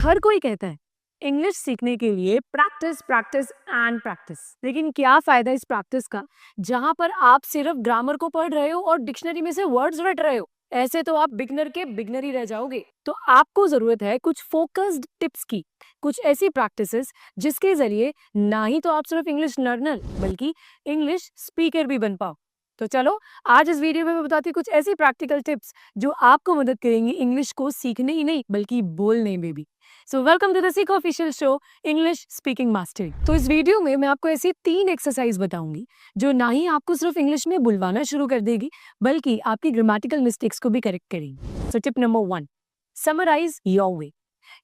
हर कोई कहता है इंग्लिश सीखने के लिए प्रैक्टिस प्रैक्टिस एंड प्रैक्टिस, लेकिन क्या फायदा इस प्रैक्टिस का जहां पर आप सिर्फ ग्रामर को पढ़ रहे हो और डिक्शनरी में से वर्ड्स रट रहे हो। ऐसे तो आप बिगनर के बिगनर ही रह जाओगे। तो आपको जरूरत है कुछ फोकस्ड टिप्स की, कुछ ऐसी प्रैक्टिसेस जिसके जरिए ना ही तो आप सिर्फ इंग्लिश लर्नर बल्कि इंग्लिश स्पीकर भी बन पाओ। तो चलो, आज इस वीडियो में मैं बताती हूँ कुछ ऐसी प्रैक्टिकल टिप्स जो आपको मदद करेंगी इंग्लिश को सीखने ही नहीं बल्कि बोलने में भी। सो वेलकम टू द सीख official show English speaking mastery. तो इस वीडियो में मैं आपको ऐसी 3 एक्सरसाइज बताऊंगी जो ना ही आपको सिर्फ इंग्लिश में बुलवाना शुरू कर देगी बल्कि आपकी ग्रामेटिकल मिस्टेक्स को भी करेक्ट करेंगी। So tip number 1, summarise your way.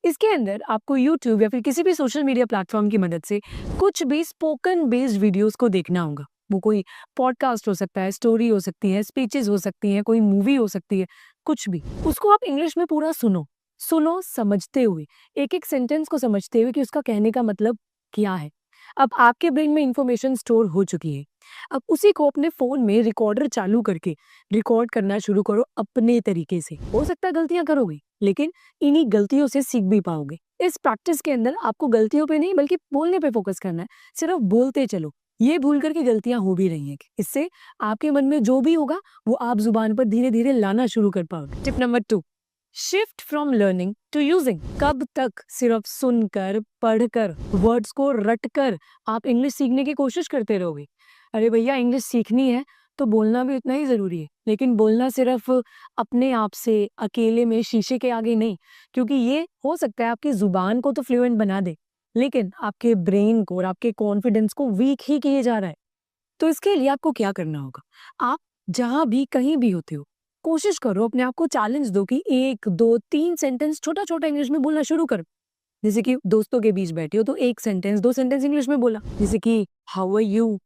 इसके अंदर आपको YouTube या फिर किसी भी सोशल मीडिया प्लेटफॉर्म की मदद से कुछ भी स्पोकन बेस्ड वीडियोस को देखना होगा। वो कोई पॉडकास्ट हो सकता है, स्टोरी हो सकती है, स्पीचेस हो सकती हैं, कोई मूवी हो सकती है, कुछ भी। उसको आप इंग्लिश में पूरा सुनो सुनो समझते हुए, एक एक सेंटेंस को समझते हुए कि उसका कहने का मतलब क्या है। अब आपके ब्रेन में इंफॉर्मेशन स्टोर हो चुकी है। अब उसी को अपने फोन में रिकॉर्डर चालू करके रिकॉर्ड करना शुरू करो अपने तरीके से। हो सकता है गलतियां करोगे, लेकिन इन्हीं गलतियों से सीख भी पाओगे। इस प्रैक्टिस के अंदर आपको गलतियों पे नहीं बल्कि बोलने पे फोकस करना है। सिर्फ बोलते चलो, ये भूल कर के गलतियां हो भी रही हैं। इससे आपके मन में जो भी होगा वो आप जुबान पर धीरे धीरे लाना शुरू कर पाओगे। Tip number 2, shift from learning to using. कब तक सिर्फ सुनकर, पढ़कर, वर्ड्स को रटकर आप इंग्लिश सीखने की कोशिश करते रहोगे? अरे भैया, इंग्लिश सीखनी है तो बोलना भी उतना ही जरूरी है, लेकिन बोलना सिर्फ अपने आप से अकेले में शीशे के आगे नहीं, क्योंकि ये हो सकता है आपकी जुबान को तो फ्लुएंट बना दे, लेकिन आपके ब्रेन को और आपके कॉन्फिडेंस को वीक ही किए जा रहा है। तो इसके लिए आपको क्या करना होगा? आप जहां भी कहीं भी होते हो, कोशिश करो, अपने आप को चैलेंज दो कि 1 2 3 सेंटेंस छोटा छोटा इंग्लिश में बोलना शुरू करो। जैसे कि दोस्तों के बीच बैठे हो तो 1 सेंटेंस 2 सेंटेंस इंग्लिश में बोला, जैसे कि how are you,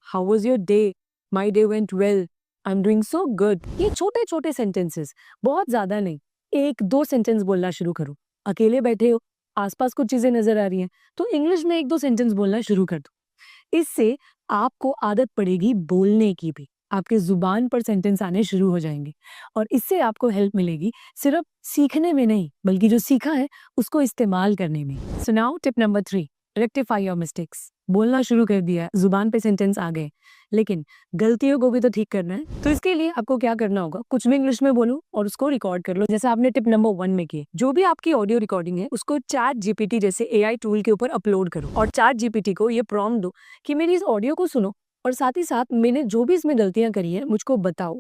how was your day, my day went well, I am doing so good. ये छोटे छोटे सेंटेंसेस, बहुत ज्यादा नहीं, 1 2 सेंटेंस बोलना शुरू करो। अकेले बैठे हो, आसपास कुछ चीजें नजर आ रही हैं, तो इंग्लिश में 1 2 सेंटेंस बोलना शुरू कर दो। इससे आपको आदत पड़ेगी बोलने की भी, आपके जुबान पर सेंटेंस आने शुरू हो जाएंगे और इससे आपको हेल्प मिलेगी सिर्फ सीखने में नहीं बल्कि जो सीखा है उसको इस्तेमाल करने में। So now tip number 3, rectify your mistakes. बोलना शुरू कर दिया, जुबान पे सेंटेंस आ गए, लेकिन गलतियों को भी तो ठीक करना है। तो इसके लिए आपको क्या करना होगा? कुछ भी इंग्लिश में बोलो और उसको रिकॉर्ड कर लो, जैसे आपने टिप नंबर 1 में किए। जो भी आपकी ऑडियो रिकॉर्डिंग है उसको चैट जीपीटी जैसे एआई टूल के ऊपर अपलोड करो और चैट जीपीटी को ये प्रॉम्प्ट दो कि मेरी इस ऑडियो को सुनो और साथ ही साथ मैंने जो भी इसमें गलतियां करी है मुझको बताओ